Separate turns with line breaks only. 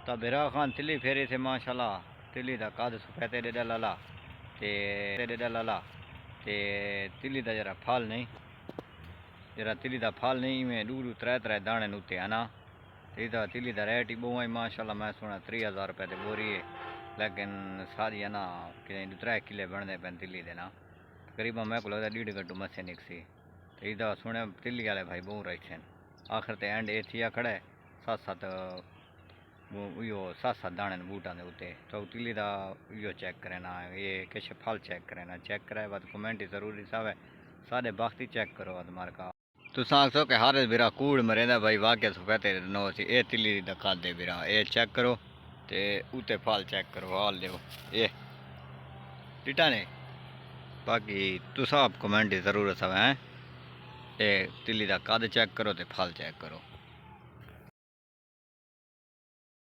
तो बिरा खान तिली फेरी थे माशाल्लाह तिली दा कद सफेदे डेडा लाला ते तिली दा जरा फल नहीं जरा तिली दा फल नहीं में दूर त्रै त्रै दाने नुते है ना तिली दा रेट ही बहु है माशाल्लाह मैं सुना 30,000 रुपये ते बोरी है लेकिन सारी है ना कि 3 किले बनते पे तिली दे ना तकरीबन मैं को लगता 1.5 गड्डू मत्से निकसी तो सुने तिली वाले भाई बहु रहे आखिर ते एंड ए थिया खड़े 7-7 दाने बूटा के उत्ते तो तिली का यो चेक करना ये किश फल चेक करना चेक कराए बाद कमेंट जरूरी साहब है सारे बाख्ती चेक करो मार्का तुस आखो कि हर बिरा कूड़ मरेंदा भाई वाकई सफेदे नो सी ए तिली दा कद बिरा ये चेक करो ते उत्ते फल चेक करो हाल देखो ये टिटा ने बाकी तुस आप कमेंट की जरूरत है ये तिली का कद चेक करो ते फल चेक करो।